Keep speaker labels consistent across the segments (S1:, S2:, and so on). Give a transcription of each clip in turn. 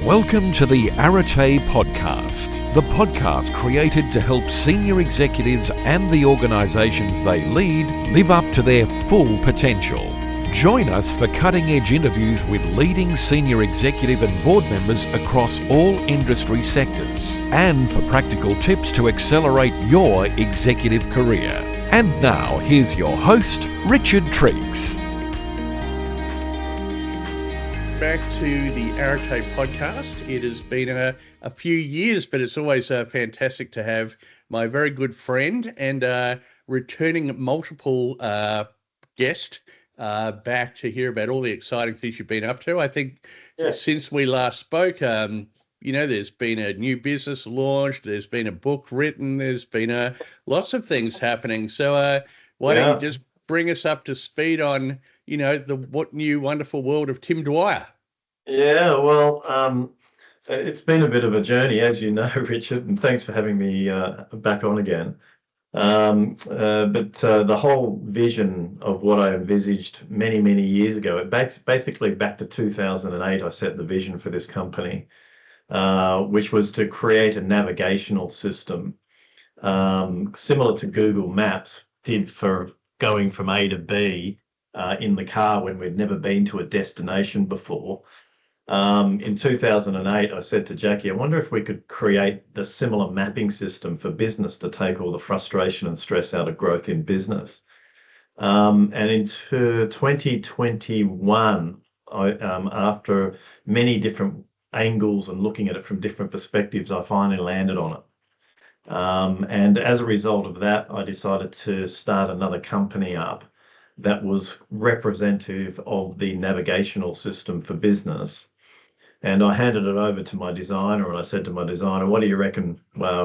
S1: Welcome to the Arete Podcast, the podcast created to help senior executives and the organisations they lead live up to their full potential. Join us for cutting-edge interviews with leading senior executive and board members across all industry sectors, and for practical tips to accelerate your executive career. And now, here's your host, Richard Triggs.
S2: Back to the Arete podcast. It has been a few years, but it's always fantastic to have my very good friend and returning multiple guest back to hear about all the exciting things you've been up to. I think since we last spoke, there's been a new business launched, there's been a book written, there's been lots of things happening. So why don't you just bring us up to speed on the new wonderful world of Tim Dwyer?
S3: Yeah, well, it's been a bit of a journey, as you know, Richard, and thanks for having me back on again. But the whole vision of what I envisaged many, many years ago, basically back to 2008, I set the vision for this company, which was to create a navigational system similar to Google Maps did for going from A to B in the car when we'd never been to a destination before. In 2008, I said to Jackie, I wonder if we could create the similar mapping system for business to take all the frustration and stress out of growth in business. And into 2021, after many different angles and looking at it from different perspectives, I finally landed on it. And as a result of that, I decided to start another company up that was representative of the navigational system for business. And I handed it over to my designer, and I said to my designer, what do you reckon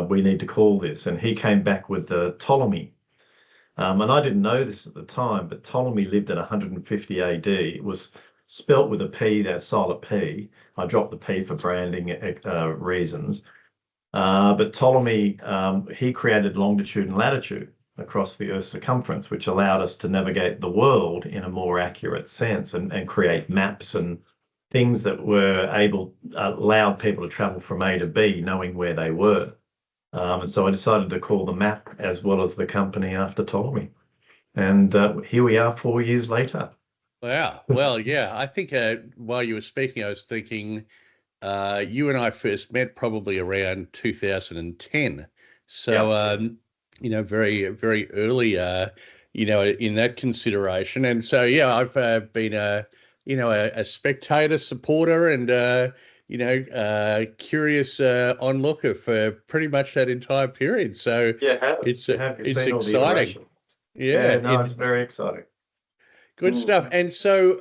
S3: we need to call this? And he came back with the Tolemy. And I didn't know this at the time, but Tolemy lived at 150 AD. It was spelt with a P, that silent P. I dropped the P for branding reasons. But Tolemy, he created longitude and latitude across the Earth's circumference, which allowed us to navigate the world in a more accurate sense and create maps and things that allowed people to travel from A to B, knowing where they were. And so I decided to call the map as well as the company after Tolemy. And here we are 4 years later.
S2: Wow. Well, yeah, I think while you were speaking, I was thinking you and I first met probably around 2010. So, very, very early, in that consideration. And so, I've been a spectator, supporter, and curious onlooker for pretty much that entire period. So it's exciting.
S3: It's very exciting.
S2: Good stuff. And so,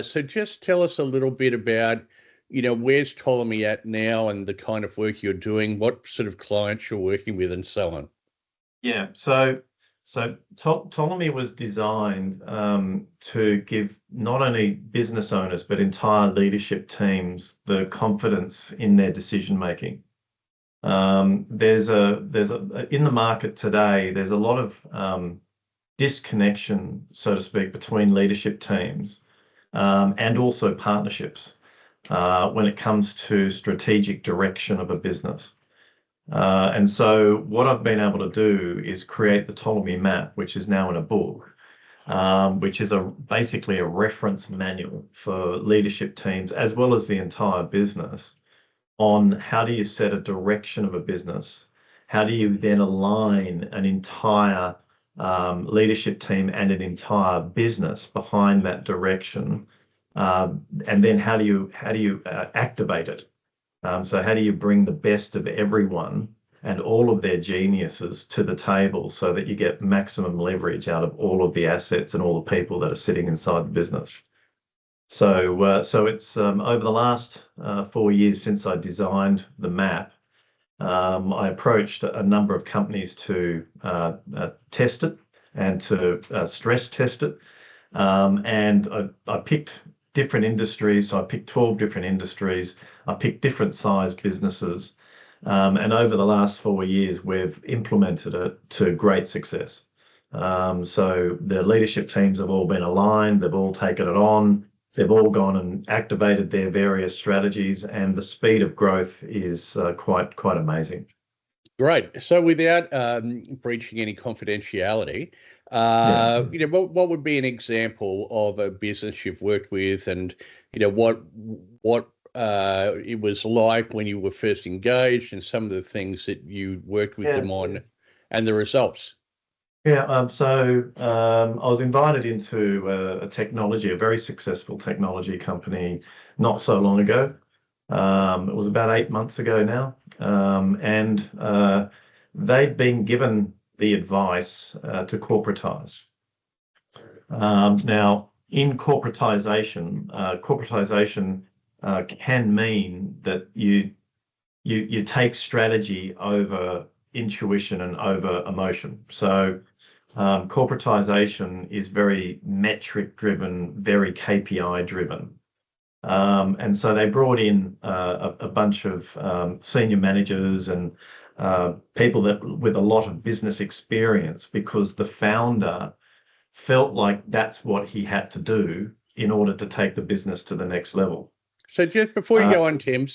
S2: so just tell us a little bit about, where's Tolemy at now and the kind of work you're doing, what sort of clients you're working with, and so on.
S3: Yeah. So Tolemy was designed to give not only business owners but entire leadership teams the confidence in their decision making. There's in the market today, there's a lot of disconnection, so to speak, between leadership teams and also partnerships when it comes to strategic direction of a business. And so what I've been able to do is create the Tolemy Map, which is now in a book, which is basically a reference manual for leadership teams as well as the entire business on how do you set a direction of a business, how do you then align an entire leadership team and an entire business behind that direction, and then how do you activate it. So how do you bring the best of everyone and all of their geniuses to the table so that you get maximum leverage out of all of the assets and all the people that are sitting inside the business? So it's over the last 4 years since I designed the map, I approached a number of companies to test it and to stress test it. And I picked different industries. So I picked 12 different industries. I picked different size businesses. And over the last 4 years, we've implemented it to great success. So the leadership teams have all been aligned. They've all taken it on. they've all gone and activated their various strategies, and the speed of growth is quite amazing.
S2: Great. So without breaching any confidentiality,
S3: Yeah.
S2: what would be an example of a business you've worked with, and what it was like when you were first engaged, and some of the things that you worked with them on, and the results?
S3: Yeah, so I was invited into a very successful technology company not so long ago. It was about 8 months ago now. And they'd been given the advice to corporatize. Now, in corporatization, can mean that you take strategy over intuition and over emotion. So corporatization is very metric driven, very KPI driven. And so they brought in a bunch of senior managers and people with a lot of business experience, because the founder felt like that's what he had to do in order to take the business to the next level.
S2: So just before you go on, Tim,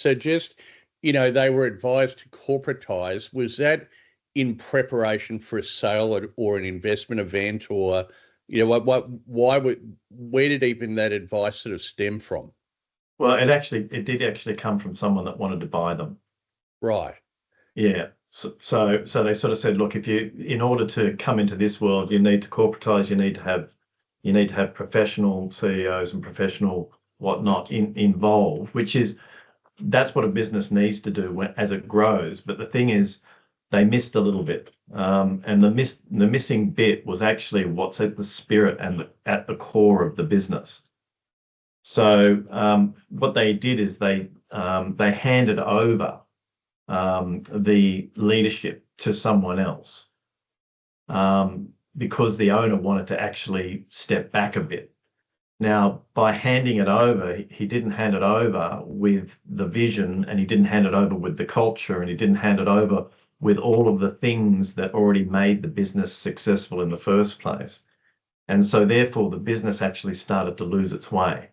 S2: they were advised to corporatize. Was that in preparation for a sale or an investment event, or, where did even that advice sort of stem from?
S3: Well, it did actually come from someone that wanted to buy them.
S2: Right.
S3: Yeah. So they sort of said, look, in order to come into this world, you need to corporatize, you need to have professional CEOs and professional whatnot involved, that's what a business needs to do as it grows. But the thing is, they missed a little bit. And the missing bit was actually what's at the spirit and at the core of the business. So what they did is they handed over the leadership to someone else, because the owner wanted to actually step back a bit. Now, by handing it over, he didn't hand it over with the vision, and he didn't hand it over with the culture, and he didn't hand it over with all of the things that already made the business successful in the first place. And so therefore, the business actually started to lose its way,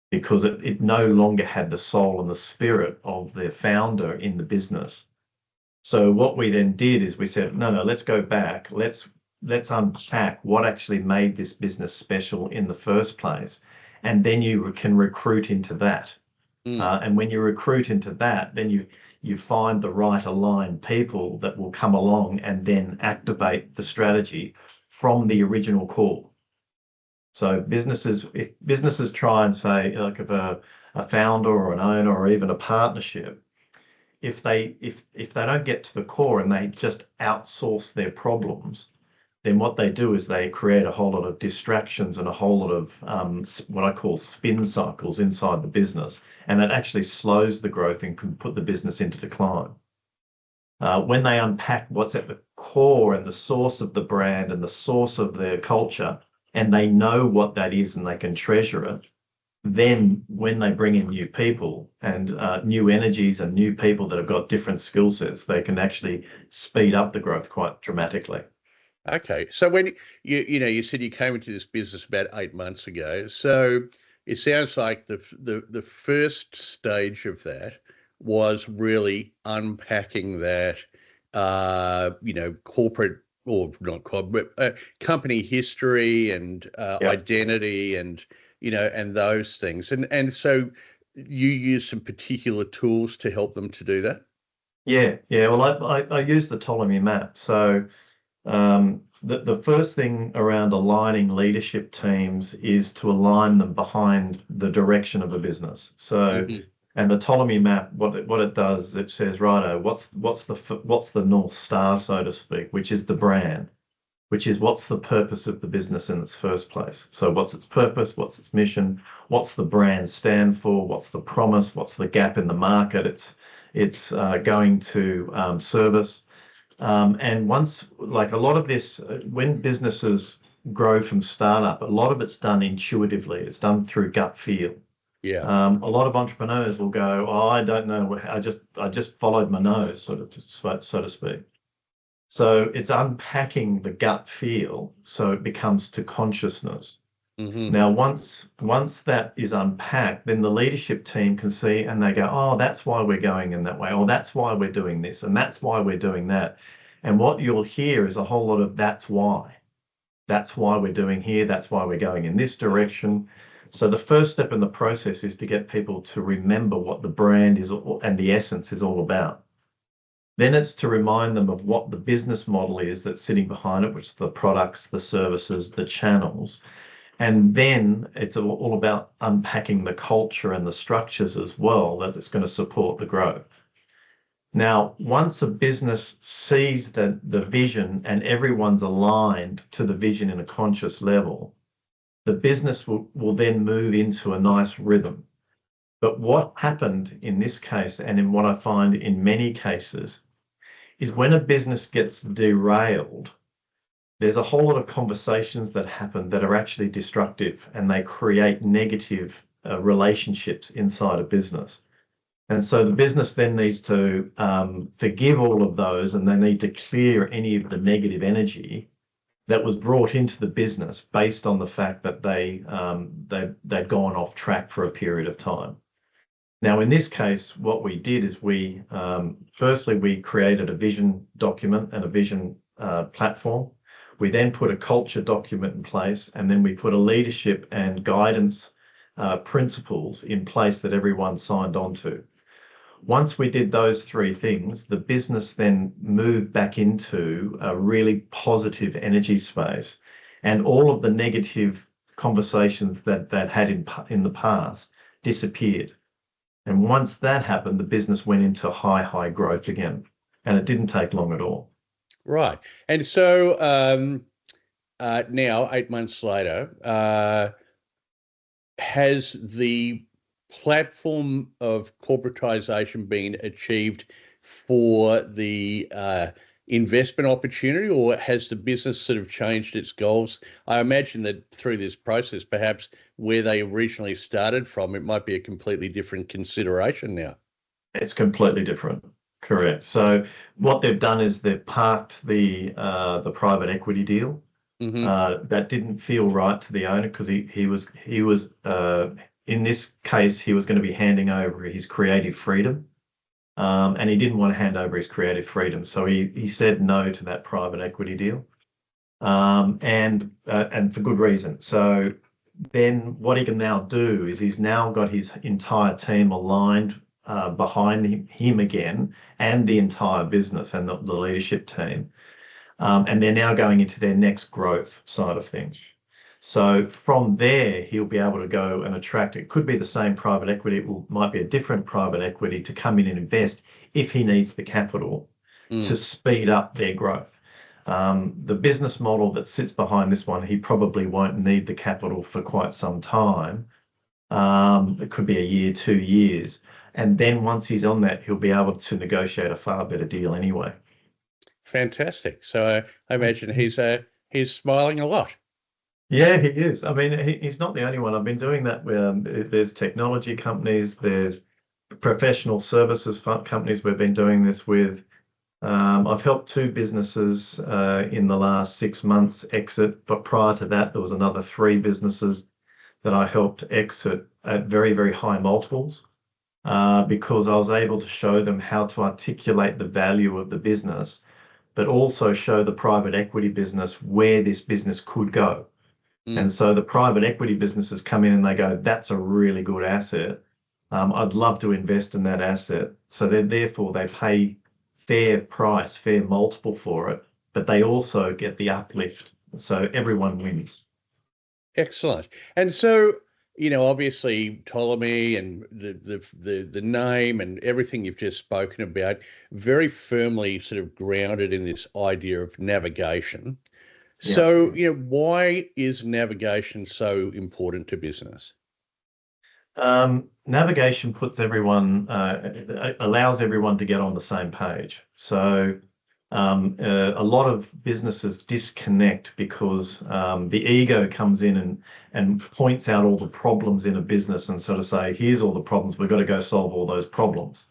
S3: because it no longer had the soul and the spirit of the founder in the business. So what we then did is we said, no, let's go back. Let's unpack what actually made this business special in the first place. And then you can recruit into that. And when you recruit into that, then you find the right aligned people that will come along and then activate the strategy from the original core. So if businesses try and say, like, if a founder or an owner or even a partnership, if they don't get to the core and they just outsource their problems, then what they do is they create a whole lot of distractions and a whole lot of what I call spin cycles inside the business, and it actually slows the growth and can put the business into decline. When they unpack what's at the core and the source of the brand and the source of their culture, and they know what that is and they can treasure it, then when they bring in new people and new energies and new people that have got different skill sets, they can actually speed up the growth quite dramatically.
S2: Okay. So when you said you came into this business about 8 months ago, so it sounds like the first stage of that was really unpacking that, corporate, or not corporate, company history and identity and those things. And so you use some particular tools to help them to do that?
S3: Yeah. Well, I use the Tolemy Map. So the first thing around aligning leadership teams is to align them behind the direction of a business. So, and the Tolemy Map, what it does, it says, righto, what's the North Star, so to speak, which is the brand, which is what's the purpose of the business in its first place. So what's its purpose? What's its mission? What's the brand stand for? What's the promise? What's the gap in the market it's going to service? And once, like a lot of this, when businesses grow from startup, a lot of it's done intuitively. It's done through gut feel.
S2: Yeah.
S3: A lot of entrepreneurs will go, oh, I don't know, I just followed my nose, so to speak. So it's unpacking the gut feel so it becomes to consciousness.
S2: Hmm.
S3: Now, once that is unpacked, then the leadership team can see and they go, oh, that's why we're going in that way, or that's why we're doing this, and that's why we're doing that. And what you'll hear is a whole lot of that's why. That's why we're doing here. That's why we're going in this direction. So the first step in the process is to get people to remember what the brand is and the essence is all about. Then it's to remind them of what the business model is that's sitting behind it, which is the products, the services, the channels. And then it's all about unpacking the culture and the structures as well, that it's going to support the growth. Now, once a business sees the vision and everyone's aligned to the vision in a conscious level, the business will then move into a nice rhythm. But what happened in this case, and in what I find in many cases, is when a business gets derailed, there's a whole lot of conversations that happen that are actually destructive, and they create negative relationships inside a business. And so the business then needs to forgive all of those, and they need to clear any of the negative energy that was brought into the business based on the fact that they'd gone off track for a period of time. Now, in this case, what we did is firstly, we created a vision document and a vision platform. We then put a culture document in place, and then we put a leadership and guidance principles in place that everyone signed on to. Once we did those three things, the business then moved back into a really positive energy space, and all of the negative conversations that had in the past disappeared. And once that happened, the business went into high growth again, and it didn't take long at all.
S2: Right. And so now, 8 months later, has the platform of corporatization been achieved for the investment opportunity, or has the business sort of changed its goals? I imagine that through this process, perhaps where they originally started from, it might be a completely different consideration now.
S3: It's completely different. Correct. So what they've done is they've parked the private equity deal. That didn't feel right to the owner, because he was in this case, he was going to be handing over his creative freedom, and he didn't want to hand over his creative freedom, so he said no to that private equity deal, and for good reason. So then what he can now do is he's now got his entire team aligned behind him again, and the entire business and the leadership team, and they're now going into their next growth side of things. So from there, he'll be able to go and attract, it could be the same private equity, might be a different private equity to come in and invest if he needs the capital to speed up their growth. The business model that sits behind this one, he probably won't need the capital for quite some time. It could be a year, 2 years. And then once he's on that, he'll be able to negotiate a far better deal anyway.
S2: Fantastic. So I imagine he's smiling a lot.
S3: Yeah, he is. I mean, he's not the only one. I've been doing that with, there's technology companies, there's professional services companies we've been doing this with. I've helped 2 businesses in the last 6 months exit, but prior to that, there was another 3 businesses that I helped exit at very high multiples, because I was able to show them how to articulate the value of the business, but also show the private equity business where this business could go. And so the private equity businesses come in and they go, that's a really good asset. I'd love to invest in that asset. So therefore they pay fair price, fair multiple for it, but they also get the uplift. So everyone wins.
S2: Excellent. And so, obviously Ptolemy and the name and everything you've just spoken about, very firmly sort of grounded in this idea of navigation. So, why is navigation so important to business?
S3: Navigation puts everyone, allows everyone to get on the same page. So a lot of businesses disconnect because the ego comes in and points out all the problems in a business and sort of say, here's all the problems, we've got to go solve all those problems,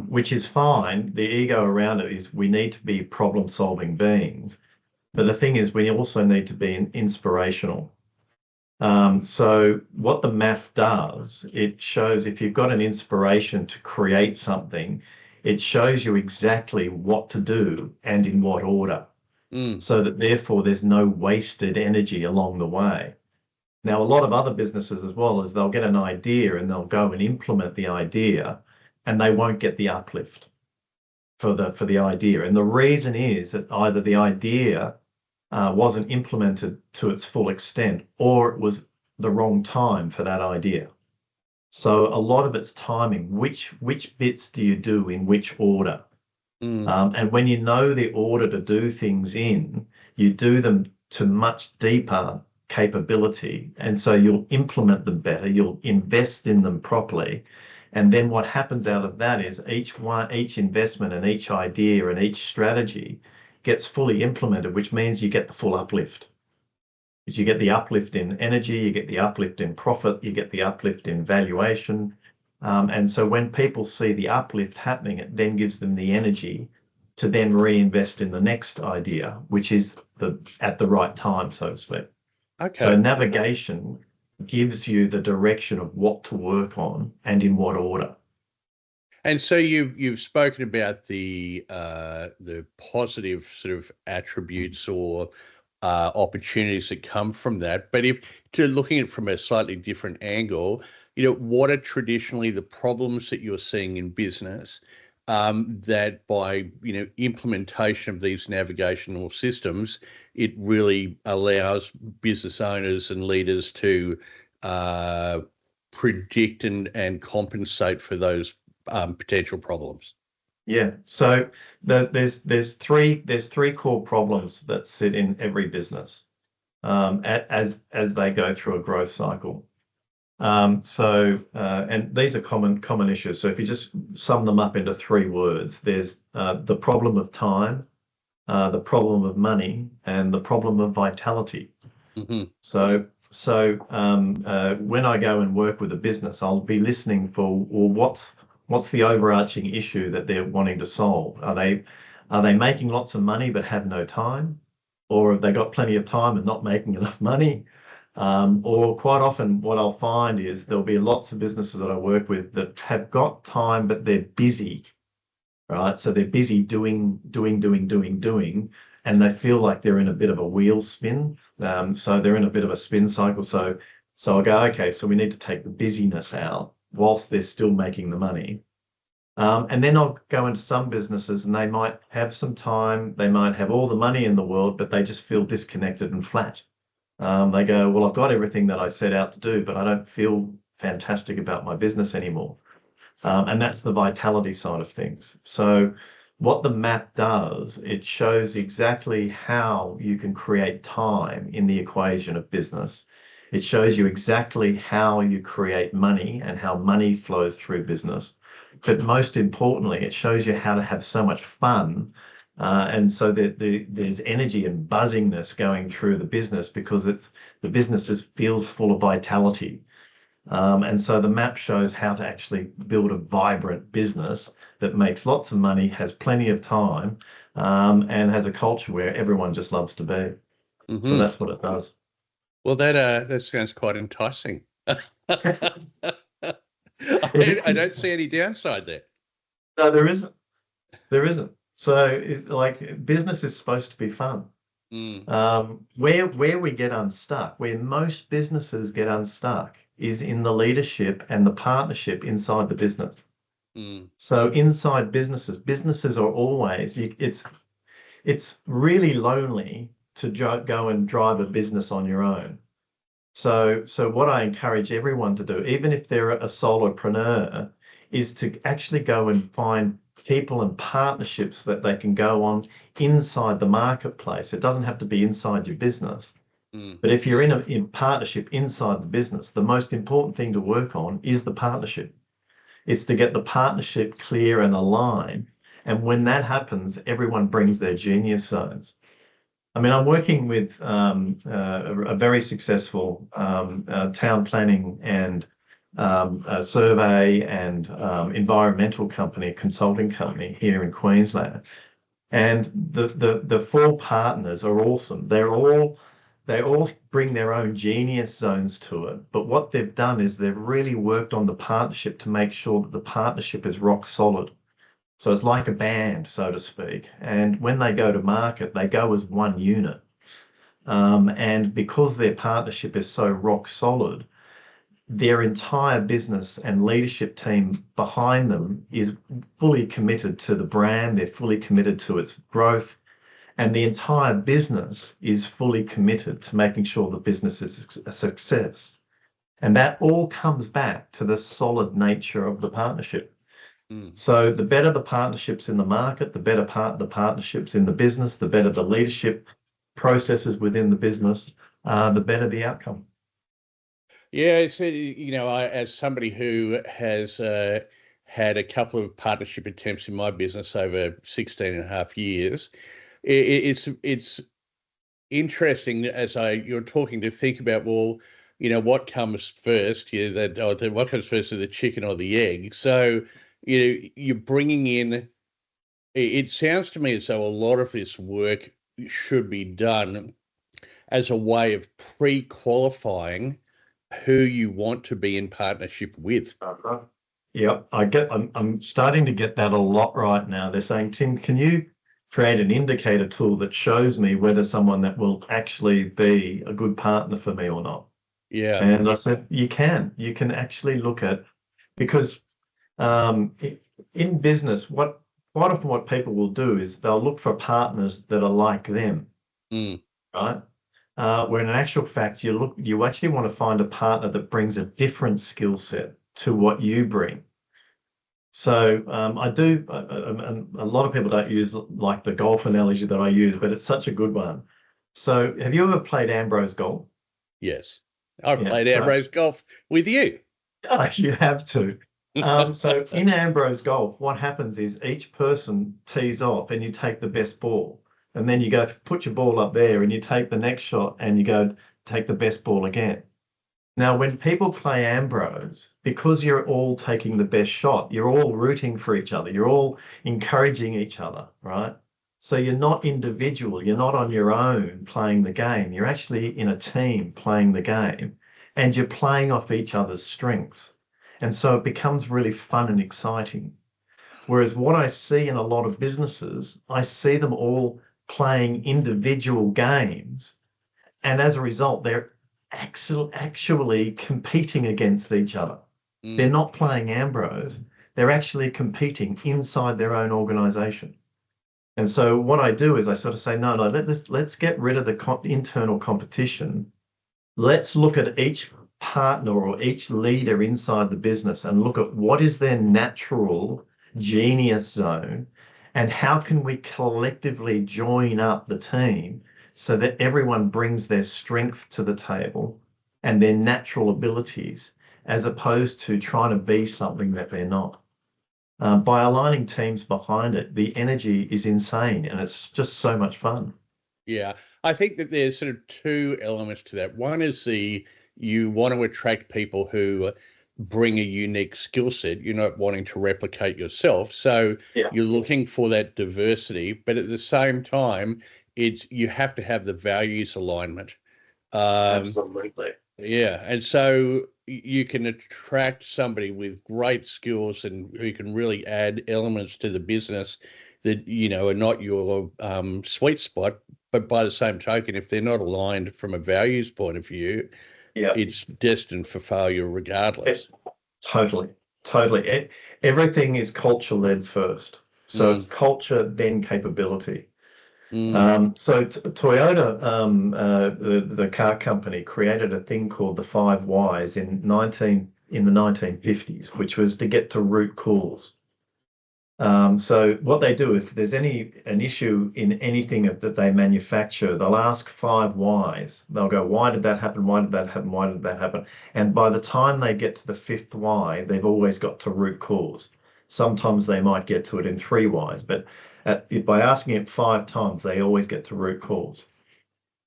S3: which is fine. The ego around it is we need to be problem-solving beings. But the thing is, we also need to be inspirational. So what the map does, it shows if you've got an inspiration to create something, it shows you exactly what to do and in what order, so that therefore there's no wasted energy along the way. Now, a lot of other businesses as well is they'll get an idea and they'll go and implement the idea and they won't get the uplift for the idea. And the reason is that either the idea wasn't implemented to its full extent, or it was the wrong time for that idea. So a lot of it's timing. Which bits do you do in which order? And when you know the order to do things in, you do them to much deeper capability, and so you'll implement them better. You'll invest in them properly. And then what happens out of that is each investment and each idea and each strategy gets fully implemented, which means you get the full uplift. You get the uplift in energy, you get the uplift in profit, you get the uplift in valuation. And so when people see the uplift happening, it then gives them the energy to then reinvest in the next idea, which is at the right time, so to speak.
S2: Okay.
S3: So navigation gives you the direction of what to work on and in what order.
S2: And so you've spoken about the positive sort of attributes or opportunities that come from that. But if to looking at it from a slightly different angle, what are traditionally the problems that you're seeing in business that by implementation of these navigational systems, it really allows business owners and leaders to predict and compensate for those potential problems?
S3: Yeah. So there's three core problems that sit in every business as they go through a growth cycle. And these are common issues. So if you just sum them up into 3 words, there's the problem of time, the problem of money, and the problem of vitality.
S2: Mm-hmm.
S3: So when I go and work with a business, I'll be listening for, well, what's the overarching issue that they're wanting to solve? Are they making lots of money but have no time, or have they got plenty of time and not making enough money? Or quite often what I'll find is there'll be lots of businesses that I work with that have got time, but they're busy, right? So they're busy doing, and they feel like they're in a bit of a wheel spin. So they're in a bit of a spin cycle. So I go, okay, so we need to take the busyness out whilst they're still making the money. And then I'll go into some businesses and they might have some time, they might have all the money in the world, but they just feel disconnected and flat. They go, well, I've got everything that I set out to do, but I don't feel fantastic about my business anymore. And that's the vitality side of things. So what the map does, it shows exactly how you can create time in the equation of business. It shows you exactly how you create money and how money flows through business. But most importantly, it shows you how to have so much fun. And so that there's energy and buzzingness going through the business because the business feels full of vitality. And so the map shows how to actually build a vibrant business that makes lots of money, has plenty of time, and has a culture where everyone just loves to be. Mm-hmm. So that's what it does.
S2: Well, that sounds quite enticing. I don't see any downside there.
S3: No, there isn't. There isn't. So it's like business is supposed to be fun. Where we get unstuck, where most businesses get unstuck, is in the leadership and the partnership inside the business. So inside businesses are always, it's really lonely to go and drive a business on your own. So what I encourage everyone to do, even if they're a solopreneur, is to actually go and find people and partnerships that they can go on inside the marketplace. It doesn't have to be inside your business. But if you're in partnership inside the business, the most important thing to work on is the partnership. It's to get the partnership clear and aligned. And when that happens, everyone brings their genius zones. I mean, I'm working with a very successful town planning and survey and environmental company, consulting company here in Queensland. And the 4 partners are awesome. They're all they all bring their own genius zones to it. But what they've done is they've really worked on the partnership to make sure that the partnership is rock solid. So it's like a band, so to speak. And when they go to market, they go as one unit. And because their partnership is so rock solid, their entire business and leadership team behind them is fully committed to the brand. They're fully committed to its growth. And the entire business is fully committed to making sure the business is a success. And that all comes back to the solid nature of the partnership. So the better the partnerships in the market, the better the partnerships in the business, the better the leadership processes within the business, the better the outcome.
S2: Yeah, it's, as somebody who has had a couple of partnership attempts in my business over 16 and a half years, it's interesting you're talking to think about, well, what comes first? What comes first, the chicken or the egg? So, you're bringing in. It sounds to me as though a lot of this work should be done as a way of pre-qualifying who you want to be in partnership with.
S3: Yep, I'm starting to get that a lot right now. They're saying, Tim, can you create an indicator tool that shows me whether someone that will actually be a good partner for me or not?
S2: Yeah.
S3: And I said, you can actually look at, because in business, quite often what people will do is they'll look for partners that are like them, right? Where in actual fact, you actually want to find a partner that brings a different skill set to what you bring. So I do, and a lot of people don't use like the golf analogy that I use, but it's such a good one. So have you ever played Ambrose golf?
S2: Yes. I've played Ambrose golf with you.
S3: Oh, you have to. So in Ambrose golf, what happens is each person tees off and you take the best ball. And then you go put your ball up there and you take the next shot and you go take the best ball again. Now, when people play Ambrose, because you're all taking the best shot, you're all rooting for each other. You're all encouraging each other, right? So you're not individual. You're not on your own playing the game. You're actually in a team playing the game and you're playing off each other's strengths. And so it becomes really fun and exciting. Whereas what I see in a lot of businesses, I see them all playing individual games. And as a result, they're actually competing against each other. They're not playing Ambrose. They're actually competing inside their own organization. And so what I do is I sort of say, no, let's get rid of the internal competition. Let's look at each partner or each leader inside the business and look at what is their natural genius zone and how can we collectively join up the team so that everyone brings their strength to the table and their natural abilities, as opposed to trying to be something that they're not. By aligning teams behind it, the energy is insane and it's just so much fun.
S2: Yeah, I think that there's sort of two elements to that. One is you want to attract people who bring a unique skill set. You're not wanting to replicate yourself. So you're looking for that diversity, but at the same time, you have to have the values alignment.
S3: Absolutely.
S2: Yeah. And so you can attract somebody with great skills and who can really add elements to the business that, are not your sweet spot. But by the same token, if they're not aligned from a values point of view, it's destined for failure regardless.
S3: Totally. Everything is culture-led first. So it's culture, then capability. So Toyota, the car company, created a thing called the 5 Whys in the 1950s, which was to get to root cause. So what they do, if there's an issue in anything that they manufacture, they'll ask 5 whys. They'll go, why did that happen? Why did that happen? Why did that happen? And by the time they get to the 5th why, they've always got to root cause. Sometimes they might get to it in 3 whys, but by asking it 5 times, they always get to root cause.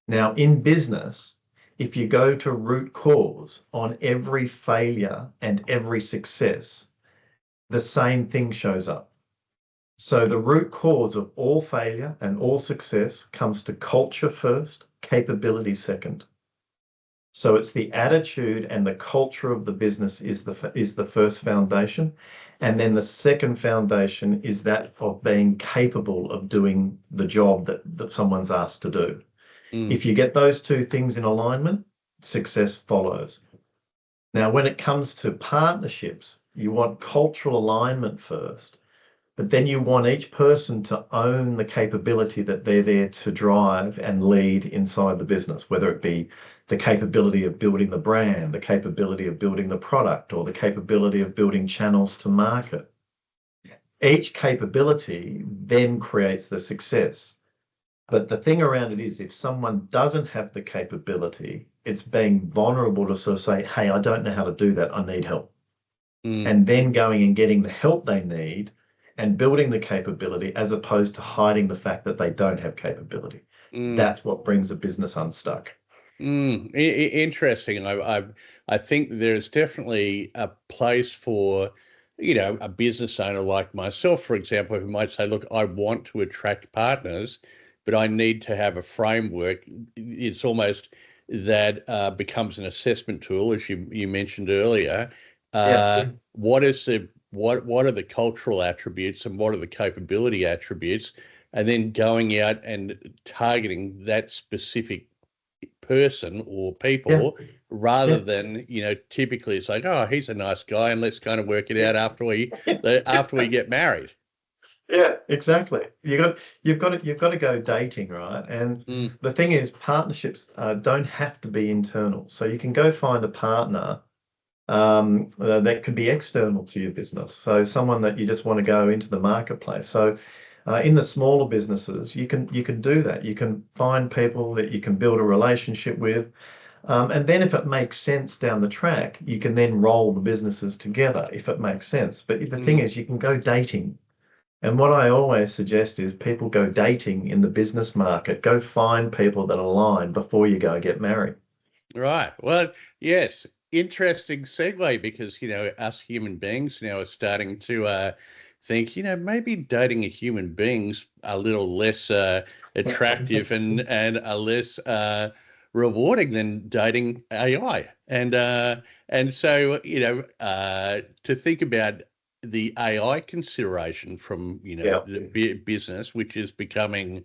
S3: Now, in business, if you go to root cause on every failure and every success, the same thing shows up. So the root cause of all failure and all success comes to culture first, capability second. So it's the attitude and the culture of the business is the first foundation. And then the second foundation is that of being capable of doing the job that someone's asked to do. If you get those two things in alignment, success follows. Now, when it comes to partnerships, you want cultural alignment first, but then you want each person to own the capability that they're there to drive and lead inside the business, whether it be the capability of building the brand, the capability of building the product, or the capability of building channels to market. Each capability then creates the success. But the thing around it is, if someone doesn't have the capability, it's being vulnerable to sort of say, hey, I don't know how to do that. I need help. And then going and getting the help they need and building the capability, as opposed to hiding the fact that they don't have capability. That's what brings a business unstuck.
S2: Interesting. I think there's definitely a place for, a business owner like myself, for example, who might say, look, I want to attract partners, but I need to have a framework. It's almost that becomes an assessment tool, as you mentioned earlier. What are the cultural attributes and what are the capability attributes? And then going out and targeting that specific person or people rather than, typically it's like, oh, he's a nice guy and let's kind of work it out after we get married.
S3: Yeah, exactly. You've got to go dating, right? And the thing is, partnerships don't have to be internal. So you can go find a partner that could be external to your business. So someone that you just want to go into the marketplace. So in the smaller businesses, you can do that. You can find people that you can build a relationship with. And then if it makes sense down the track, you can then roll the businesses together if it makes sense. But the thing is, you can go dating. And what I always suggest is people go dating in the business market. Go find people that align before you go get married.
S2: Right. Well, yes. Interesting segue, because, us human beings now are starting to think, maybe dating a human being's a little less attractive and a less rewarding than dating AI. And so, to think about the AI consideration from, the business, which is becoming,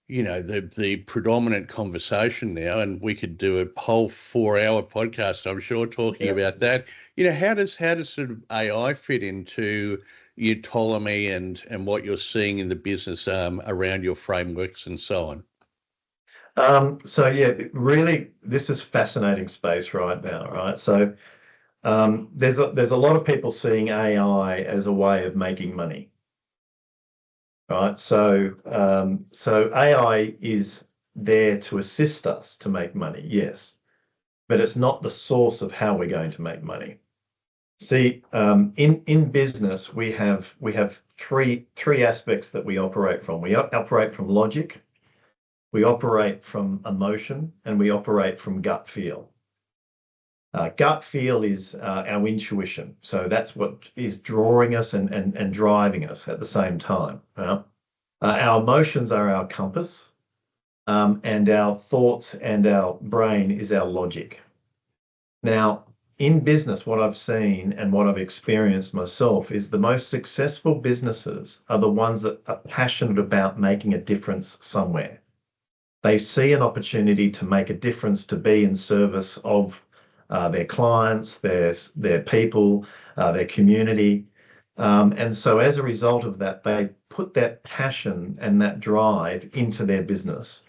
S2: the predominant conversation now, and we could do a whole 4-hour podcast, I'm sure, talking about that. How does sort of AI fit into your Ptolemy and what you're seeing in the business around your frameworks and so on?
S3: So really, this is fascinating space right now, right? So there's a lot of people seeing AI as a way of making money, right? So AI is there to assist us to make money, yes, but it's not the source of how we're going to make money. See, in business, we have three aspects that we operate from. We operate from logic, we operate from emotion, and we operate from gut feel. Gut feel is our intuition. So that's what is drawing us and driving us at the same time. Our emotions are our compass, and our thoughts and our brain is our logic. Now, in business, what I've seen and what I've experienced myself is the most successful businesses are the ones that are passionate about making a difference somewhere. They see an opportunity to make a difference, to be in service of their clients, their people, their community. And so as a result of that, they put that passion and that drive into their business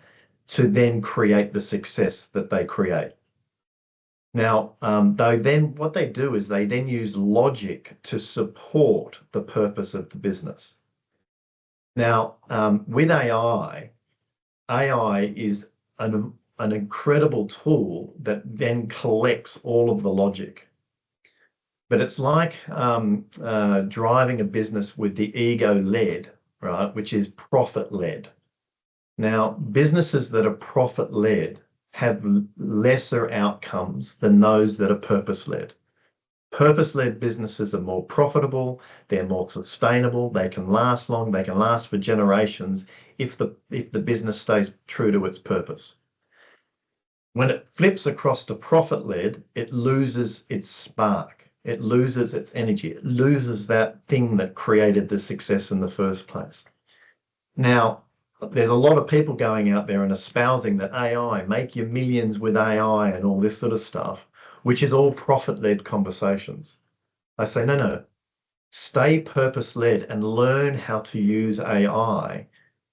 S3: to then create the success that they create. Now, what they do is they then use logic to support the purpose of the business. Now, with AI is an incredible tool that then collects all of the logic. But it's like driving a business with the ego-led, right, which is profit-led. Now, businesses that are profit-led have lesser outcomes than those that are purpose-led. Purpose-led businesses are more profitable, they're more sustainable, they can last long, they can last for generations if the business stays true to its purpose. When it flips across to profit-led, it loses its spark. It loses its energy. It loses that thing that created the success in the first place. Now, there's a lot of people going out there and espousing that AI, make your millions with AI and all this sort of stuff, which is all profit-led conversations. I say, no, stay purpose-led and learn how to use AI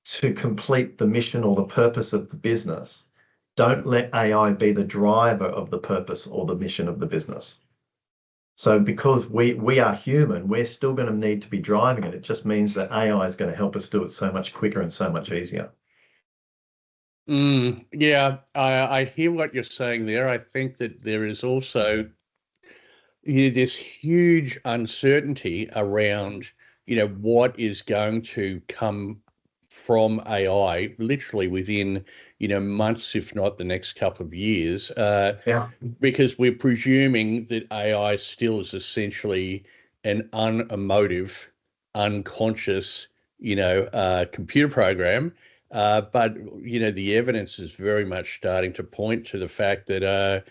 S3: to complete the mission or the purpose of the business. Don't let AI be the driver of the purpose or the mission of the business. So because we are human, we're still going to need to be driving it. It just means that AI is going to help us do it so much quicker and so much easier.
S2: Yeah, I hear what you're saying there. I think that there is also this huge uncertainty around, what is going to come from AI literally within, months, if not the next couple of years.
S3: Yeah.
S2: Because we're presuming that AI still is essentially an unemotive, unconscious, computer program. But, the evidence is very much starting to point to the fact that,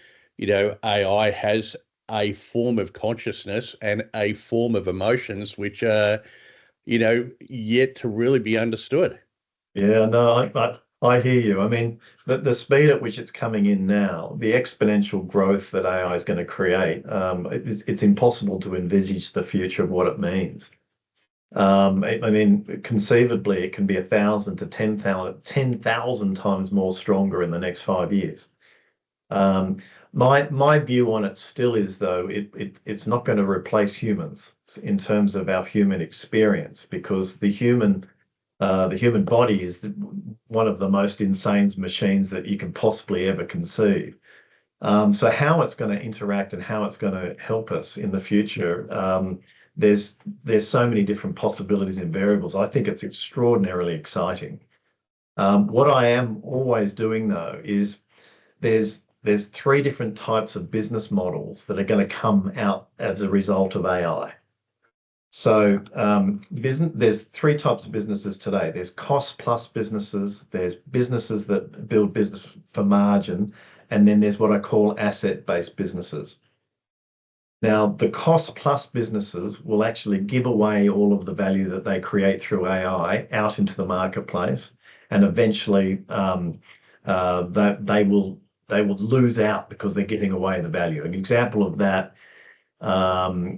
S2: AI has a form of consciousness and a form of emotions, which are, yet to really be understood.
S3: Yeah, no, I hear you. I mean, the speed at which it's coming in now, the exponential growth that AI is going to create, it's impossible to envisage the future of what it means. I mean, conceivably, it can be 1,000 to 10,000 times more stronger in the next 5 years. My view on it still is, though, it's not going to replace humans in terms of our human experience, because the human body is one of the most insane machines that you can possibly ever conceive. So how it's going to interact and how it's going to help us in the future, there's so many different possibilities and variables. I think it's extraordinarily exciting. What I am always doing, though, is there's three different types of business models that are going to come out as a result of AI. So there's three types of businesses today. There's cost plus businesses, there's businesses that build business for margin, and then there's what I call asset-based businesses. Now, the cost plus businesses will actually give away all of the value that they create through AI out into the marketplace, and eventually that they will lose out because they're giving away the value. An example of that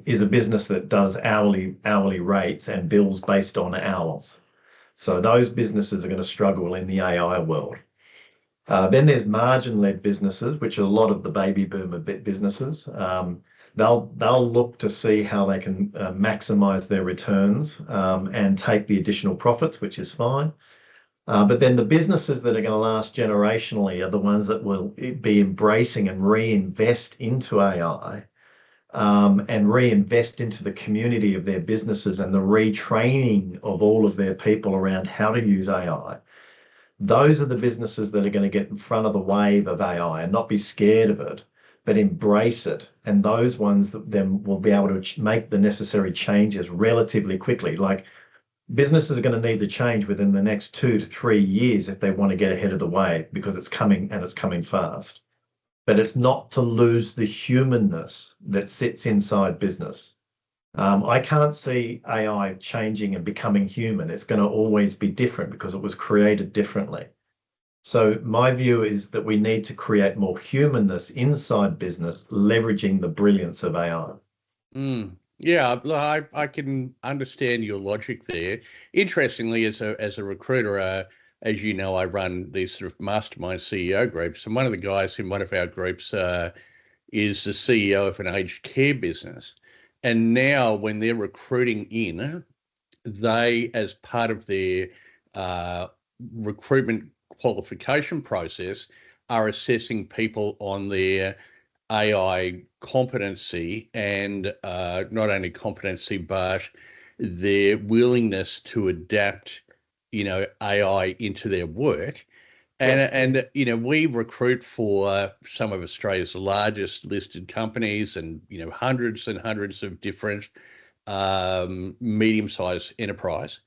S3: is a business that does hourly rates and bills based on hours. So those businesses are going to struggle in the AI world. Then there's margin-led businesses, which are a lot of the baby boomer businesses. They'll look to see how they can maximize their returns and take the additional profits, which is fine. But then the businesses that are going to last generationally are the ones that will be embracing and reinvest into AI. And reinvest into the community of their businesses and the retraining of all of their people around how to use AI. Those are the businesses that are going to get in front of the wave of AI and not be scared of it, but embrace it. And those ones that then will be able to make the necessary changes relatively quickly. Like, businesses are going to need the change within the next 2 to 3 years if they want to get ahead of the wave, because it's coming and it's coming fast. But it's not to lose the humanness that sits inside business. I can't see AI changing and becoming human. It's going to always be different because it was created differently. So my view is that we need to create more humanness inside business, leveraging the brilliance of AI.
S2: Yeah, I can understand your logic there. Interestingly, as a recruiter, as you know, I run these sort of mastermind CEO groups, and one of the guys in one of our groups is the CEO of an aged care business. And now, when they're recruiting in, they, as part of their recruitment qualification process, are assessing people on their AI competency, and not only competency, but their willingness to adapt, AI into their work. And we recruit for some of Australia's largest listed companies, and hundreds and hundreds of different medium-sized enterprise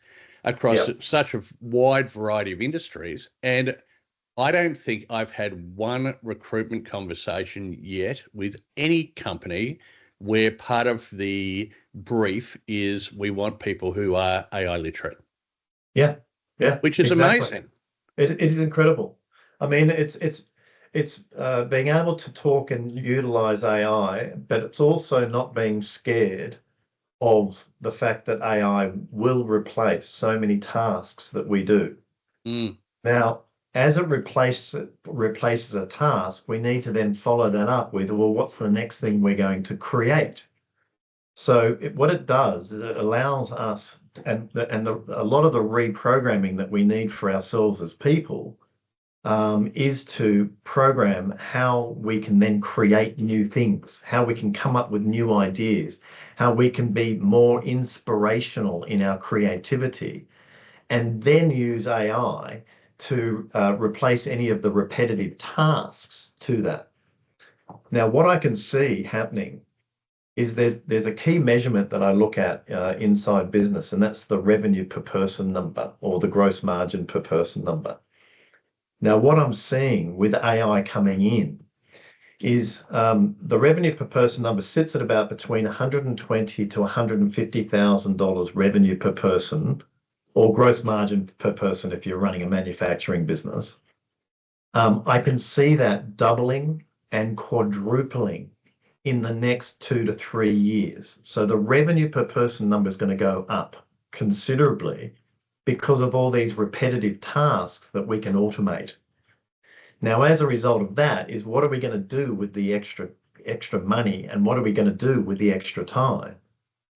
S2: across such a wide variety of industries. And I don't think I've had one recruitment conversation yet with any company where part of the brief is we want people who are AI literate,
S3: Yeah, yeah,
S2: which is
S3: exactly.
S2: amazing.
S3: It is incredible. I mean, it's being able to talk and utilize AI, but it's also not being scared of the fact that AI will replace so many tasks that we do.
S2: Mm,
S3: Now, as it replaces a task, we need to then follow that up with, well, what's the next thing we're going to create? So what it does is it allows us, a lot of the reprogramming that we need for ourselves as people is to program how we can then create new things, how we can come up with new ideas, how we can be more inspirational in our creativity, and then use AI to replace any of the repetitive tasks to that. Now, what I can see happening is there's a key measurement that I look at inside business, and that's the revenue per person number or the gross margin per person number. Now, what I'm seeing with AI coming in is the revenue per person number sits at about between $120,000 to $150,000 revenue per person, or gross margin per person if you're running a manufacturing business. I can see that doubling and quadrupling in the next 2 to 3 years. So the revenue per person number is going to go up considerably because of all these repetitive tasks that we can automate. Now, as a result of that is what are we going to do with the extra money, and what are we going to do with the extra time?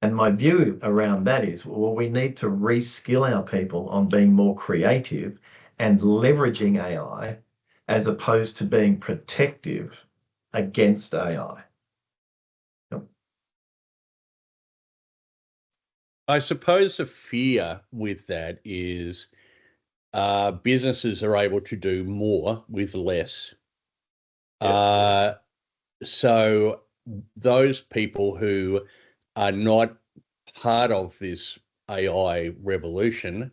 S3: And my view around that is, well, we need to reskill our people on being more creative and leveraging AI as opposed to being protective against AI.
S2: I suppose the fear with that is businesses are able to do more with less.
S3: Yes.
S2: So those people who are not part of this AI revolution,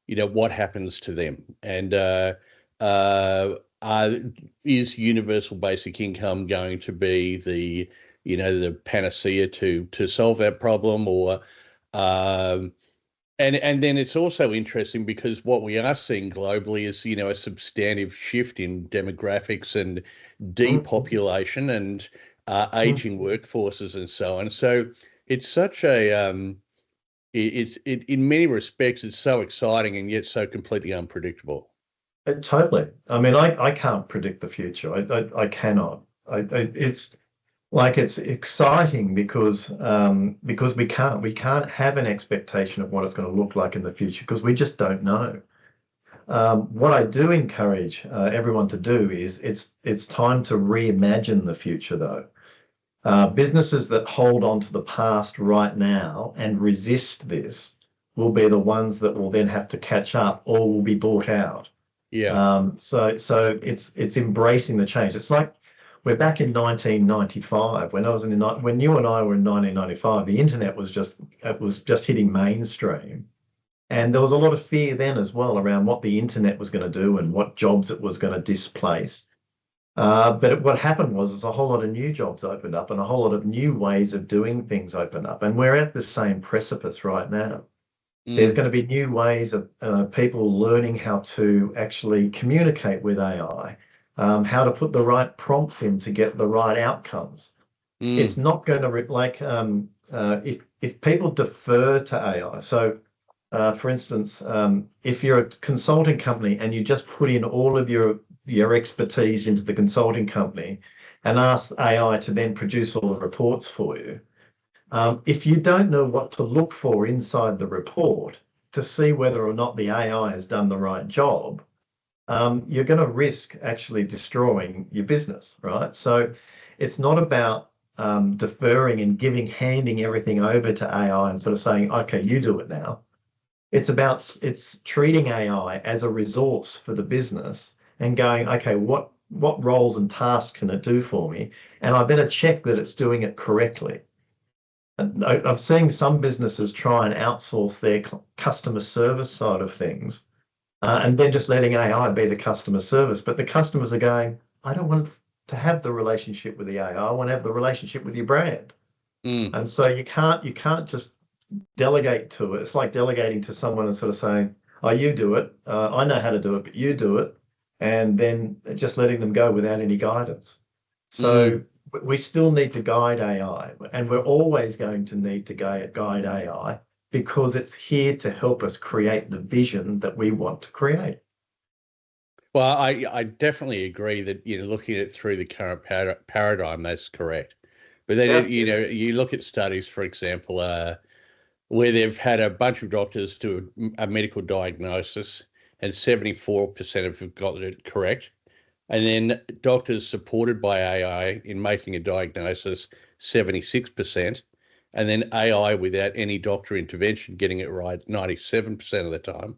S2: what happens to them? And is universal basic income going to be the panacea to solve that problem? Or and then it's also interesting because what we are seeing globally is a substantive shift in demographics and depopulation and aging workforces and so on. So it's such a it in many respects it's so exciting and yet so completely unpredictable.
S3: Totally. I mean, I can't predict the future. I cannot. It's like it's exciting because we can't have an expectation of what it's going to look like in the future because we just don't know. What I do encourage everyone to do is it's time to reimagine the future, though. Businesses that hold on to the past right now and resist this will be the ones that will then have to catch up or will be bought out.
S2: Yeah.
S3: So it's embracing the change. It's like we're back in 1995 when you and I were in 1995. The internet was just hitting mainstream, and there was a lot of fear then as well around what the internet was going to do and what jobs it was going to displace. But what happened was a whole lot of new jobs opened up and a whole lot of new ways of doing things opened up, and we're at the same precipice right now. There's going to be new ways of people learning how to actually communicate with AI, how to put the right prompts in to get the right outcomes. It's not going to if people defer to AI. So, for instance, if you're a consulting company and you just put in all of your expertise into the consulting company and ask AI to then produce all the reports for you. If you don't know what to look for inside the report to see whether or not the AI has done the right job, you're going to risk actually destroying your business, right? So it's not about deferring and handing everything over to AI and sort of saying, okay, you do it now. It's treating AI as a resource for the business and going, okay, what roles and tasks can it do for me? And I better check that it's doing it correctly. I've seen some businesses try and outsource their customer service side of things and then just letting AI be the customer service. But the customers are going, I don't want to have the relationship with the AI. I want to have the relationship with your brand. And so you can't just delegate to it. It's like delegating to someone and sort of saying, oh, you do it. I know how to do it, but you do it. And then just letting them go without any guidance. So we still need to guide AI, and we're always going to need to guide AI because it's here to help us create the vision that we want to create.
S2: Well, I definitely agree that, looking at it through the current paradigm, that's correct. But then, you look at studies, for example, where they've had a bunch of doctors do a medical diagnosis and 74% have gotten it correct. And then doctors supported by AI in making a diagnosis, 76%. And then AI without any doctor intervention getting it right 97% of the time.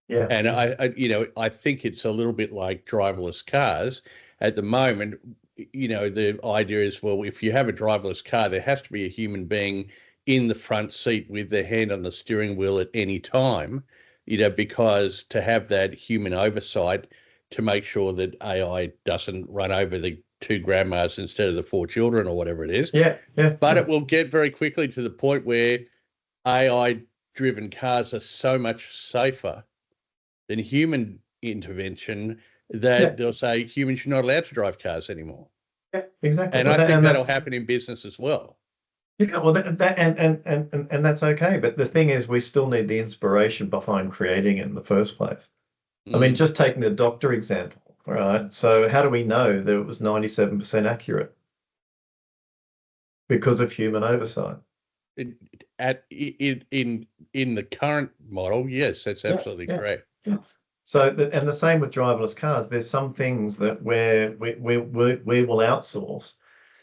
S3: Yeah.
S2: And I think it's a little bit like driverless cars. At the moment, the idea is, well, if you have a driverless car, there has to be a human being in the front seat with their hand on the steering wheel at any time, because to have that human oversight to make sure that AI doesn't run over the 2 grandmas instead of the 4 children or whatever it is.
S3: Yeah.
S2: But it will get very quickly to the point where AI-driven cars are so much safer than human intervention that they'll say humans are not allowed to drive cars anymore.
S3: Yeah, exactly.
S2: And I think that'll happen in business as well.
S3: Yeah, well, and that's okay. But the thing is, we still need the inspiration behind creating it in the first place. I mean, just taking the doctor example, right? So how do we know that it was 97% accurate? Because of human oversight.
S2: In the current model, yes, that's absolutely correct.
S3: Yeah. So, and the same with driverless cars. There's some things that we will outsource.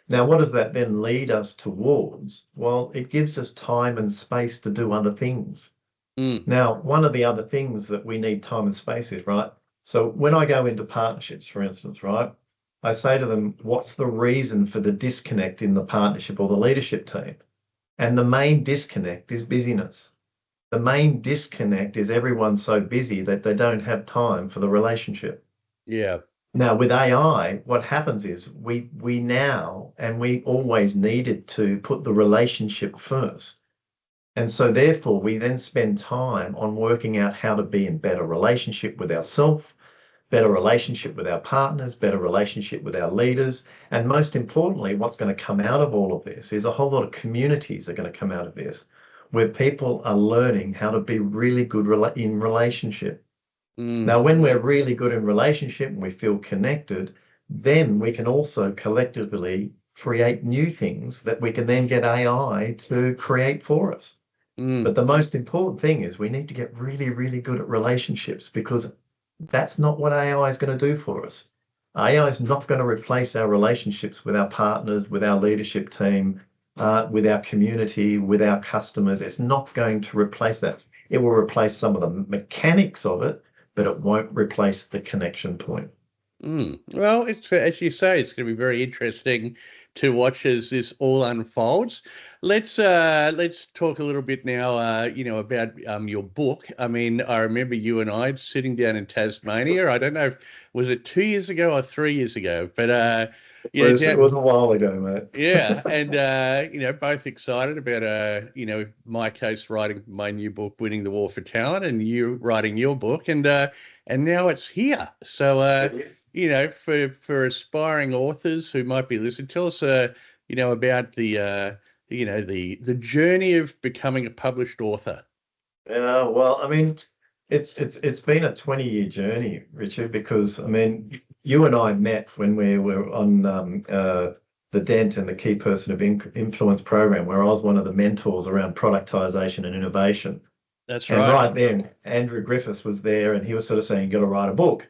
S3: Now, what does that then lead us towards? Well, it gives us time and space to do other things. Now, one of the other things that we need time and space is, right? So when I go into partnerships, for instance, right, I say to them, what's the reason for the disconnect in the partnership or the leadership team? And the main disconnect is busyness. The main disconnect is everyone's so busy that they don't have time for the relationship.
S2: Yeah.
S3: Now, with AI, what happens is we now, and we always needed to put the relationship first. And so therefore, we then spend time on working out how to be in better relationship with ourselves, better relationship with our partners, better relationship with our leaders. And most importantly, what's going to come out of all of this is a whole lot of communities are going to come out of this, where people are learning how to be really good in relationship. Now, when we're really good in relationship and we feel connected, then we can also collectively create new things that we can then get AI to create for us. But the most important thing is we need to get really, really good at relationships, because that's not what AI is going to do for us. AI is not going to replace our relationships with our partners, with our leadership team, with our community, with our customers. It's not going to replace that. It will replace some of the mechanics of it, but it won't replace the connection point.
S2: Well, it's, as you say, it's going to be very interesting to watch as this all unfolds. Let's talk a little bit now, about your book. I mean, I remember you and I sitting down in Tasmania. I don't know if was it 2 years ago or 3 years ago, but
S3: it was a while ago, mate.
S2: Yeah, and both excited about my case writing my new book, Winning the War for Talent, and you writing your book, and now it's here. So for aspiring authors who might be listening, tell us about the journey of becoming a published author.
S3: Yeah, well, I mean, it's been a 20-year journey, Richard, because I mean, you and I met when we were on the Dent and the Key Person of Influence program, where I was one of the mentors around productization and innovation.
S2: That's right.
S3: And right then, Andrew Griffiths was there, and he was sort of saying, "You've got to write a book."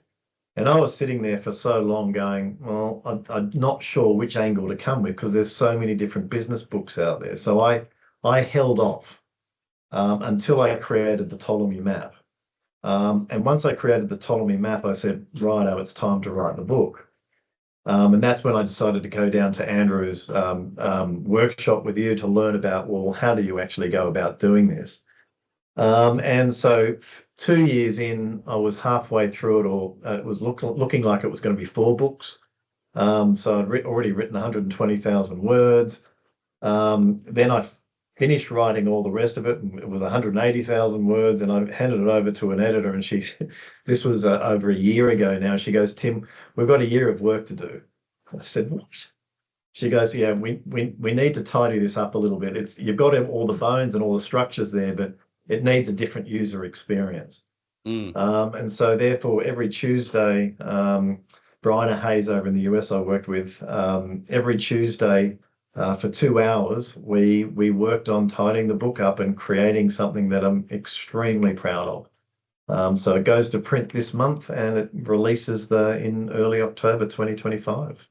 S3: And I was sitting there for so long going, well, I'm not sure which angle to come with, because there's so many different business books out there. So I held off until I created the Tolemy Map. And once I created the Tolemy Map, I said, righto, it's time to write the book. And that's when I decided to go down to Andrew's workshop with you to learn about, well, how do you actually go about doing this? And so 2 years in, I was halfway through it, or it was looking like it was going to be 4 books. So I'd already written 120,000 words. Then I finished writing all the rest of it, and it was 180,000 words, and I handed it over to an editor, and this was over a year ago now. She goes, "Tim, we've got a year of work to do." I said, "What?" She goes, "Yeah, we need to tidy this up a little bit. You've got all the bones and all the structures there, but it needs a different user experience." And so therefore every Tuesday, Brian Hayes over in the US I worked with, every Tuesday for 2 hours, we worked on tidying the book up and creating something that I'm extremely proud of. So it goes to print this month, and it releases in early October 2025.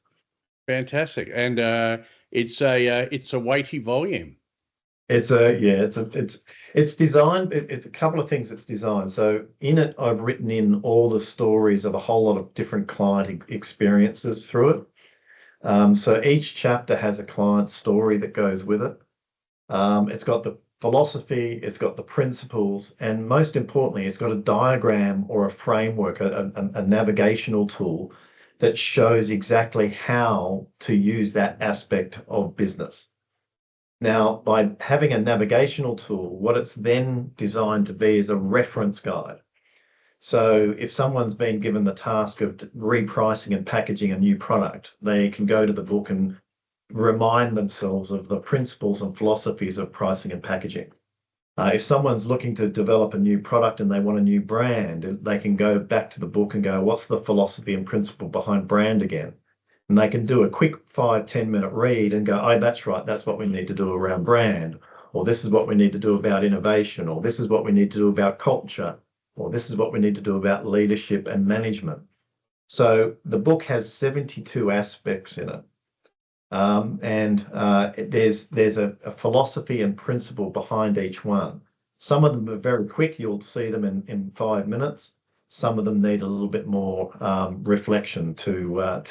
S2: Fantastic. And it's a weighty volume.
S3: It's designed. It's a couple of things it's designed. So in it, I've written in all the stories of a whole lot of different client experiences through it. So each chapter has a client story that goes with it. It's got the philosophy, it's got the principles, and most importantly, it's got a diagram or a framework, a navigational tool that shows exactly how to use that aspect of business. Now, by having a navigational tool, what it's then designed to be is a reference guide. So if someone's been given the task of repricing and packaging a new product, they can go to the book and remind themselves of the principles and philosophies of pricing and packaging. If someone's looking to develop a new product and they want a new brand, they can go back to the book and go, what's the philosophy and principle behind brand again? And they can do a quick 5-10 minute read and go, oh, that's right, that's what we need to do around brand, or this is what we need to do about innovation, or this is what we need to do about culture, or this is what we need to do about leadership and management. So the book has 72 aspects in it. There's a philosophy and principle behind each one. Some of them are very quick. You'll see them in 5 minutes. Some of them need a little bit more reflection to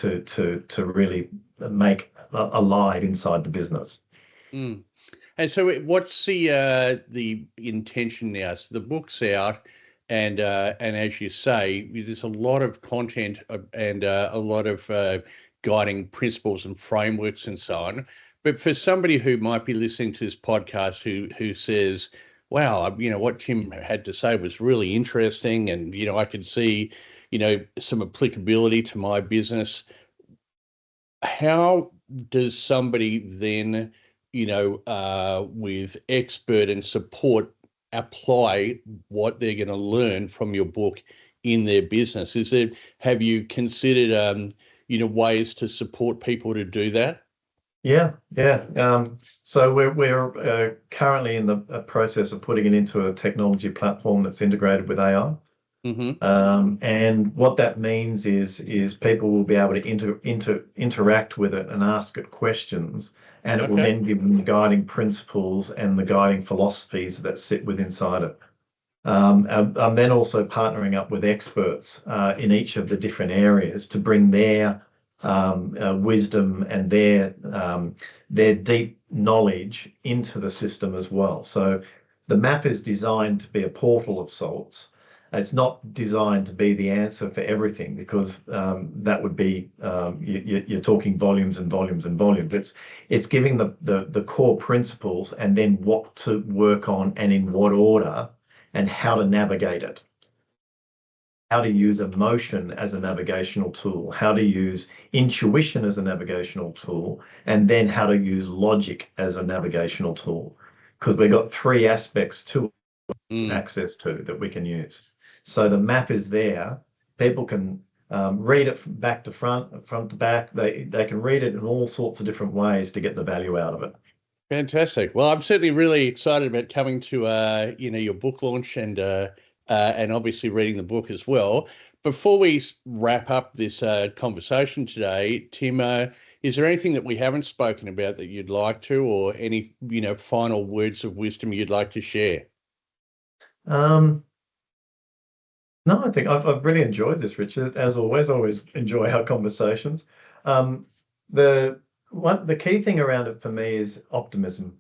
S3: really make alive inside the business.
S2: And so, what's the intention now? So the book's out, and as you say, there's a lot of content and a lot of guiding principles and frameworks and so on. But for somebody who might be listening to this podcast who says, wow, what Tim had to say was really interesting, and I could see some applicability to my business. How does somebody then with expert and support apply what they're going to learn from your book in their business? Have you considered ways to support people to do that?
S3: Yeah. So we're currently in the process of putting it into a technology platform that's integrated with AI. And what that means is people will be able to interact with it and ask it questions, and it will then give them the guiding principles and the guiding philosophies that sit inside it. I'm then also partnering up with experts in each of the different areas to bring their wisdom and their deep knowledge into the system as well. So the map is designed to be a portal of sorts. It's not designed to be the answer for everything, because that would be you're talking volumes and volumes and volumes. It's giving the core principles, and then what to work on and in what order, and how to navigate it. How to use emotion as a navigational tool, how to use intuition as a navigational tool, and then how to use logic as a navigational tool. Because we've got 3 aspects to access to that we can use. So the map is there. People can read it from back to front, front to back. They can read it in all sorts of different ways to get the value out of it.
S2: Fantastic. Well, I'm certainly really excited about coming to your book launch and obviously reading the book as well. Before we wrap up this conversation today, Tim, is there anything that we haven't spoken about that you'd like to, or any final words of wisdom you'd like to share?
S3: No, I think I've really enjoyed this, Richard. As always, I always enjoy our conversations. The key thing around it for me is optimism.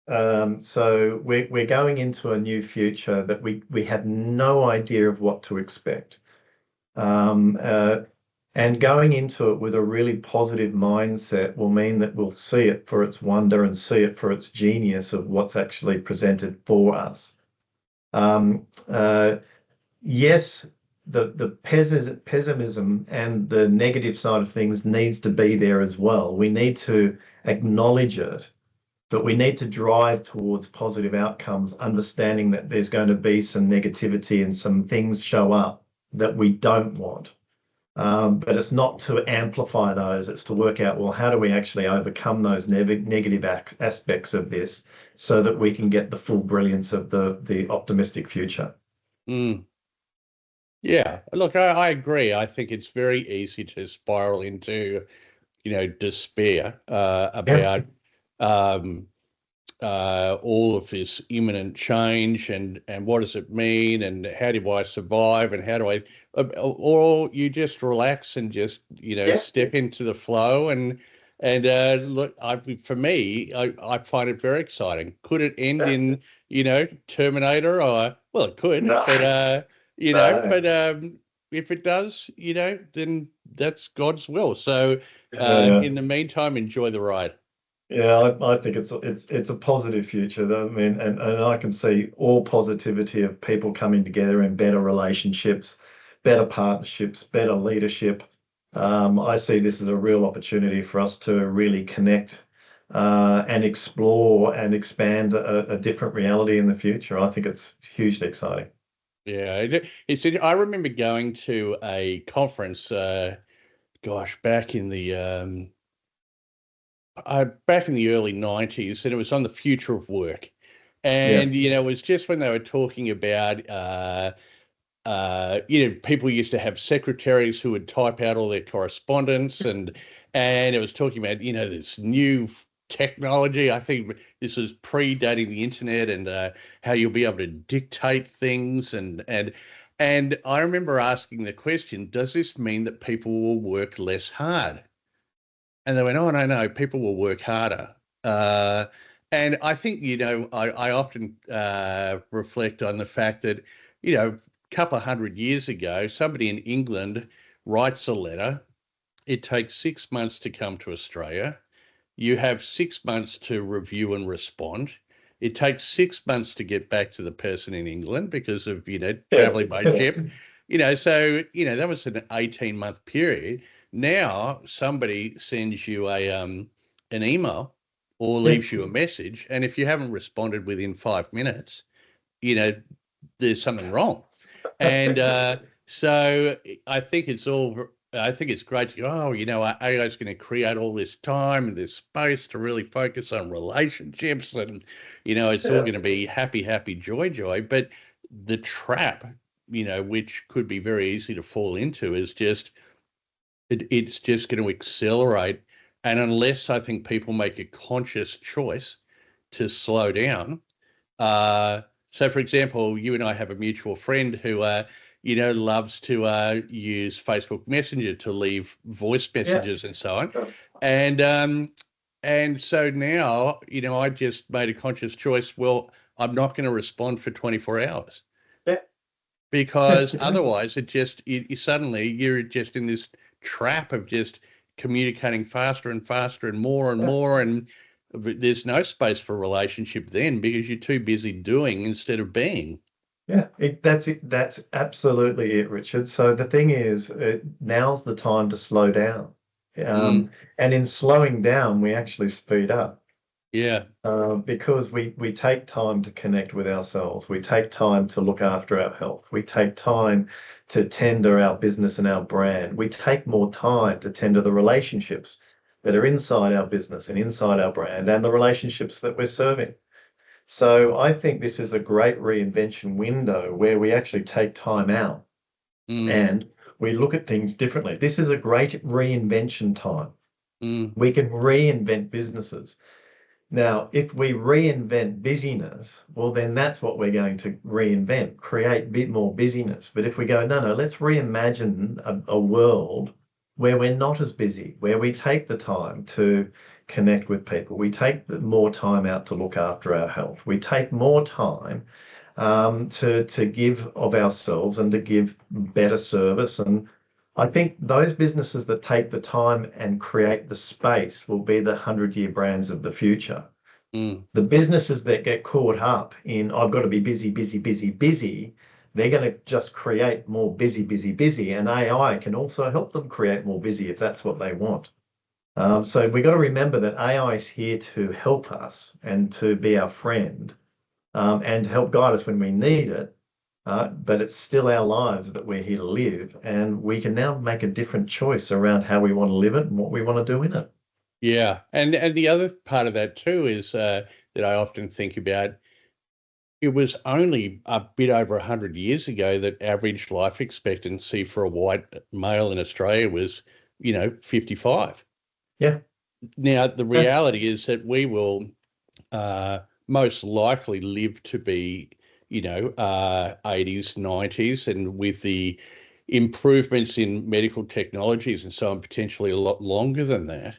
S3: So we're going into a new future that we have no idea of what to expect. Um, uh, and going into it with a really positive mindset will mean that we'll see it for its wonder and see it for its genius of what's actually presented for us. Um, uh, yes, the pessimism and the negative side of things needs to be there as well. We need to acknowledge it, but we need to drive towards positive outcomes, understanding that there's going to be some negativity and some things show up that we don't want. But it's not to amplify those, it's to work out, well, how do we actually overcome those negative aspects of this so that we can get the full brilliance of the optimistic future?
S2: Mm. Yeah, look, I agree. I think it's very easy to spiral into, despair
S3: Yeah,
S2: about um, all of this imminent change and what does it mean and how do I survive and how do I, or you just relax and just
S3: yeah,
S2: step into the flow and look, for me, I find it very exciting. Could it end
S3: yeah.
S2: in Terminator? Or well, it could,
S3: No,
S2: but you know,
S3: no.
S2: but if it does, then that's God's will. So
S3: Yeah.
S2: in the meantime, enjoy the ride.
S3: Yeah, I think it's a positive future. I mean, and I can see all positivity of people coming together in better relationships, better partnerships, better leadership. I see this as a real opportunity for us to really connect and explore and expand a different reality in the future. I think it's hugely exciting.
S2: Yeah, I remember going to a conference, gosh, back in the early '90s, and it was on the future of work,
S3: Yeah,
S2: and it was just when they were talking about, people used to have secretaries who would type out all their correspondence, and it was talking about this new technology. I think this was predating the internet and how you'll be able to dictate things and I remember asking the question, does this mean that people will work less hard? And they went, oh, no, no, people will work harder. And I think, I often reflect on the fact that, a couple of hundred years ago, somebody in England writes a letter. It takes 6 months to come to Australia. You have 6 months to review and respond. It takes 6 months to get back to the person in England because of,
S3: yeah,
S2: traveling by ship. So, that was an 18-month period. Now somebody sends you an email or
S3: yeah,
S2: leaves you a message, and if you haven't responded within 5 minutes, you know, there's something wrong. And so I think it's great to go, oh, AI is going to create all this time and this space to really focus on relationships and, it's all
S3: yeah,
S2: going to be happy, happy, joy, joy. But the trap, which could be very easy to fall into is just, it's just going to accelerate. And unless I think people make a conscious choice to slow down, uh, so, for example, you and I have a mutual friend who, loves to use Facebook Messenger to leave voice
S3: yeah,
S2: messages and so on. And so now, I just made a conscious choice. Well, I'm not going to respond for 24 hours
S3: yeah.
S2: because otherwise, suddenly you're just in this trap of just communicating faster and faster and more and more and there's no space for relationship then because you're too busy doing instead of being.
S3: Yeah, that's it. That's absolutely it, Richard. So the thing is, now's the time to slow down.
S2: Mm,
S3: And in slowing down, we actually speed up
S2: yeah.
S3: because we take time to connect with ourselves. We take time to look after our health. We take time to tender our business and our brand. We take more time to tender the relationships that are inside our business and inside our brand and the relationships that we're serving. So I think this is a great reinvention window where we actually take time out
S2: Mm,
S3: and we look at things differently. This is a great reinvention time.
S2: mm,
S3: We can reinvent businesses. Now, if we reinvent busyness, well, then that's what we're going to reinvent, create a bit more busyness. But if we go, no, no, let's reimagine a world where we're not as busy, where we take the time to connect with people. We take more time out to look after our health. We take more time to give of ourselves and to give better service. And I think those businesses that take the time and create the space will be the 100-year brands of the future. The businesses that get caught up in, I've got to be busy, busy, busy, busy, they're going to just create more busy, busy, busy. And AI can also help them create more busy if that's what they want. So we've got to remember that AI is here to help us and to be our friend and to help guide us when we need it. But it's still our lives that we're here to live. And we can now make a different choice around how we want to live it and what we want to do in it.
S2: Yeah. And the other part of that too is that I often think about, it was only a bit over 100 years ago that average life expectancy for a white male in Australia was, 55.
S3: Yeah.
S2: Now, the reality is that we will most likely live to be, 80s, 90s, and with the improvements in medical technologies and so on, potentially a lot longer than that.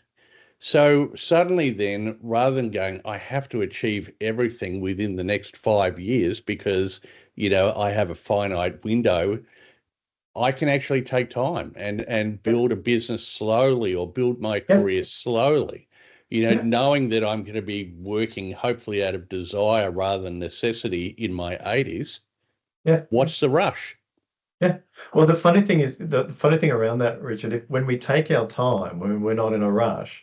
S2: So suddenly then, rather than going, I have to achieve everything within the next 5 years because, I have a finite window, I can actually take time and build a business slowly or build my career slowly, knowing that I'm going to be working hopefully out of desire rather than necessity in my 80s.
S3: Yeah.
S2: What's the rush?
S3: Yeah. Well, the funny thing is, the funny thing around that, Richard, when we take our time, when we're not in a rush,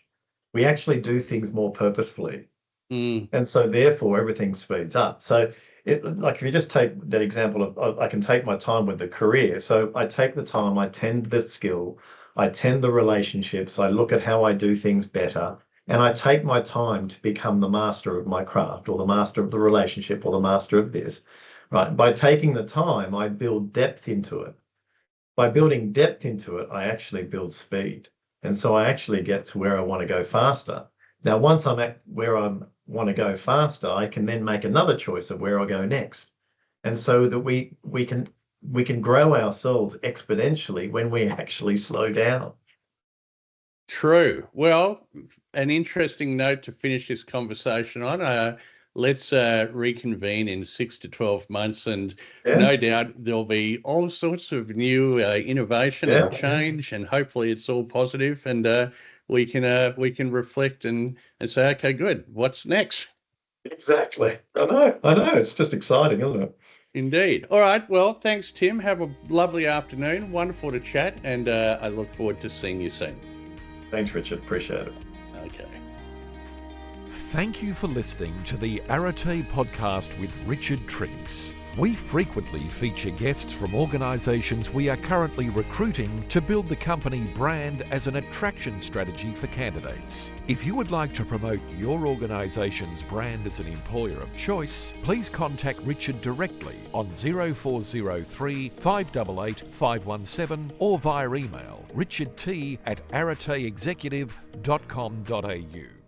S3: we actually do things more purposefully. And so therefore everything speeds up. So if you just take that example of, I can take my time with the career. So I take the time, I tend the skill, I tend the relationships, I look at how I do things better, and I take my time to become the master of my craft or the master of the relationship or the master of this, right? By taking the time, I build depth into it. By building depth into it, I actually build speed. And so I actually get to where I want to go faster. Now, once I'm at where I want to go faster, I can then make another choice of where I go next. And so that we can grow ourselves exponentially when we actually slow down.
S2: True. Well, an interesting note to finish this conversation on. Let's reconvene in 6 to 12 months, and no doubt there'll be all sorts of new innovation and change, and hopefully it's all positive, and we can reflect and say, okay, good, what's next?
S3: Exactly. I know. It's just exciting, isn't it?
S2: Indeed. All right. Well, thanks, Tim. Have a lovely afternoon. Wonderful to chat, and I look forward to seeing you soon.
S3: Thanks, Richard. Appreciate it.
S2: Okay.
S1: Thank you for listening to the Arete Podcast with Richard Triggs. We frequently feature guests from organisations we are currently recruiting to build the company brand as an attraction strategy for candidates. If you would like to promote your organisation's brand as an employer of choice, please contact Richard directly on 0403 588 517 or via email richardt@areteexecutive.com.au.